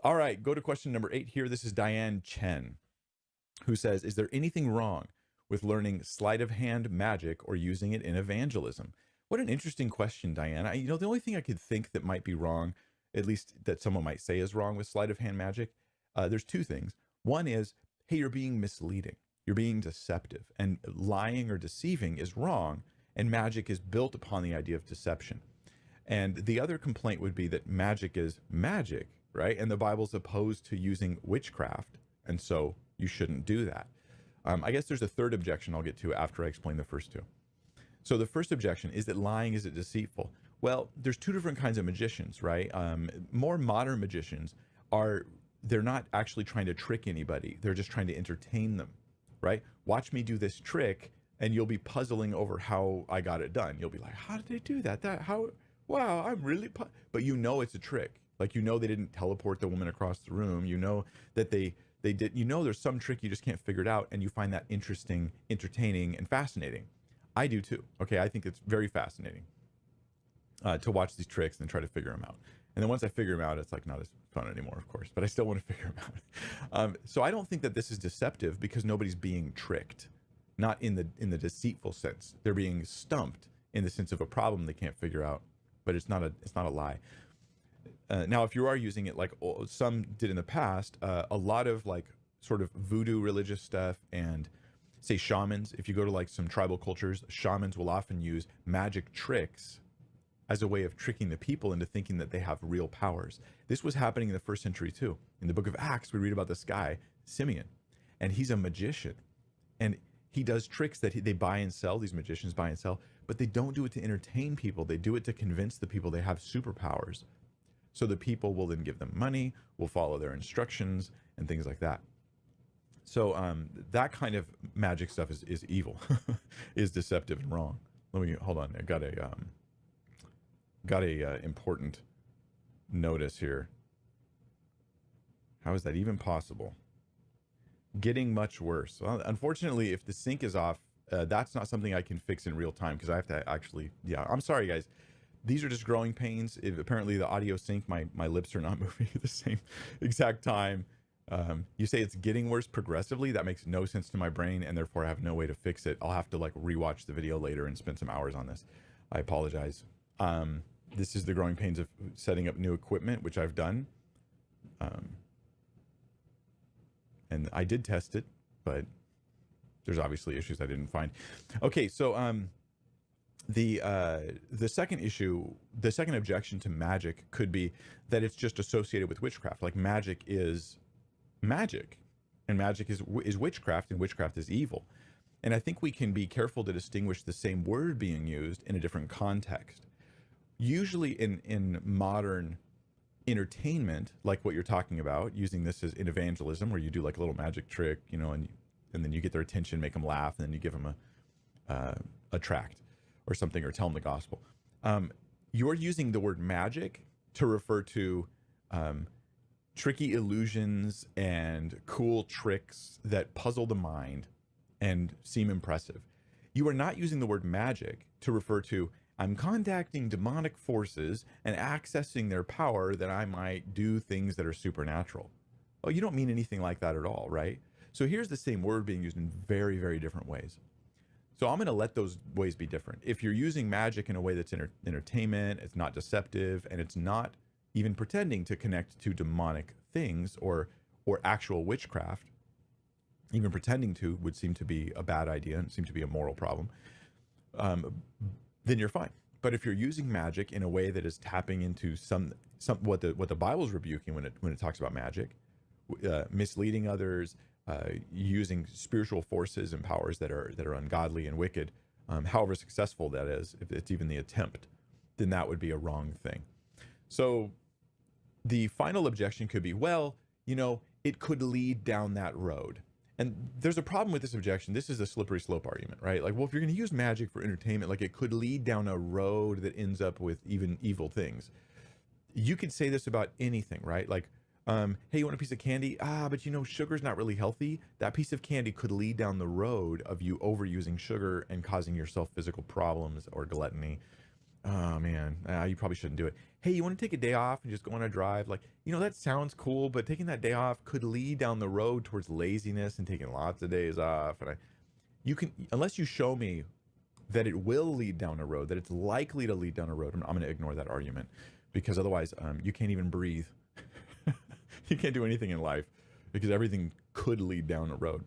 All right, go to question number 8 here. This is Diane Chen, who says, is there anything wrong with learning sleight of hand magic or using it in evangelism? What an interesting question, Diane. The only thing I could think that might be wrong, at least that someone might say is wrong with sleight of hand magic, there's two things. One is, hey, you're being misleading. You're being deceptive, and lying or deceiving is wrong, and magic is built upon the idea of deception. And the other complaint would be that magic is magic, right? And the Bible's opposed to using witchcraft, and so you shouldn't do that. I guess there's a third objection I'll get to after I explain the first two. So the first objection is that lying is deceitful. Well, there's two different kinds of magicians, right? More modern magicians they're not actually trying to trick anybody. They're just trying to entertain them, right? Watch me do this trick, and you'll be puzzling over how I got it done. You'll be like, how did they do that? Wow, I'm really, but you know it's a trick. Like, you know they didn't teleport the woman across the room. You know that they did, there's some trick, you just can't figure it out, and you find that interesting, entertaining, and fascinating. I do too. Okay, I think it's very fascinating to watch these tricks and try to figure them out. And then once I figure them out, it's like not as fun anymore, of course, but I still want to figure them out. So I don't think that this is deceptive because nobody's being tricked, not in the deceitful sense. They're being stumped in the sense of a problem they can't figure out, but it's not a lie. Now, if you are using it like some did in the past, a lot of like sort of voodoo religious stuff and say shamans, if you go to like some tribal cultures, shamans will often use magic tricks as a way of tricking the people into thinking that they have real powers. This was happening in the first century too. In the book of Acts, we read about this guy, Simeon, and he's a magician. And he does tricks that they buy and sell, these magicians buy and sell, but they don't do it to entertain people. They do it to convince the people they have superpowers. So the people will then give them money, will follow their instructions, and things like that. So that kind of magic stuff is evil, is deceptive and wrong. Let me, hold on, I got a important notice here. How is that even possible? Getting much worse. Well, unfortunately, if the sync is off, that's not something I can fix in real time because I have to actually, I'm sorry guys. These are just growing pains. Apparently the audio sync, my lips are not moving at the same exact time. You say it's getting worse progressively. That makes no sense to my brain, and therefore I have no way to fix it. I'll have to like rewatch the video later and spend some hours on this. I apologize. This is the growing pains of setting up new equipment, which I've done. And I did test it, but there's obviously issues I didn't find. Okay, so the second issue, the second objection to magic could be that it's just associated with witchcraft. Like magic is magic, and magic is witchcraft, and witchcraft is evil. And I think we can be careful to distinguish the same word being used in a different context. Usually in modern entertainment, like what you're talking about, using this as in evangelism, where you do like a little magic trick, and then you get their attention, make them laugh, and then you give them a tract or something, or tell them the gospel. You're using the word magic to refer to tricky illusions and cool tricks that puzzle the mind and seem impressive. You are not using the word magic to refer to, I'm contacting demonic forces and accessing their power that I might do things that are supernatural. Oh, you don't mean anything like that at all, right? So here's the same word being used in very, very different ways. So I'm going to let those ways be different. If you're using magic in a way that's entertainment, it's not deceptive, and it's not even pretending to connect to demonic things or actual witchcraft, even pretending to would seem to be a bad idea and seem to be a moral problem, then you're fine. But if you're using magic in a way that is tapping into some what the Bible's rebuking when it talks about magic, misleading others, using spiritual forces and powers that are ungodly and wicked, however successful that is, if it's even the attempt, then that would be a wrong thing. So the final objection could be, well, it could lead down that road. And there's a problem with this objection. This is a slippery slope argument, right? Like, well, if you're going to use magic for entertainment, like it could lead down a road that ends up with even evil things. You could say this about anything, right? Like, hey, you want a piece of candy? But sugar's not really healthy. That piece of candy could lead down the road of you overusing sugar and causing yourself physical problems or gluttony. Oh man, you probably shouldn't do it. hey, you want to take a day off and just go on a drive? Like, that sounds cool, but taking that day off could lead down the road towards laziness and taking lots of days off. And you can, unless you show me that it will lead down a road, that it's likely to lead down a road, I'm going to ignore that argument, because otherwise you can't even breathe. You can't do anything in life because everything could lead down a road.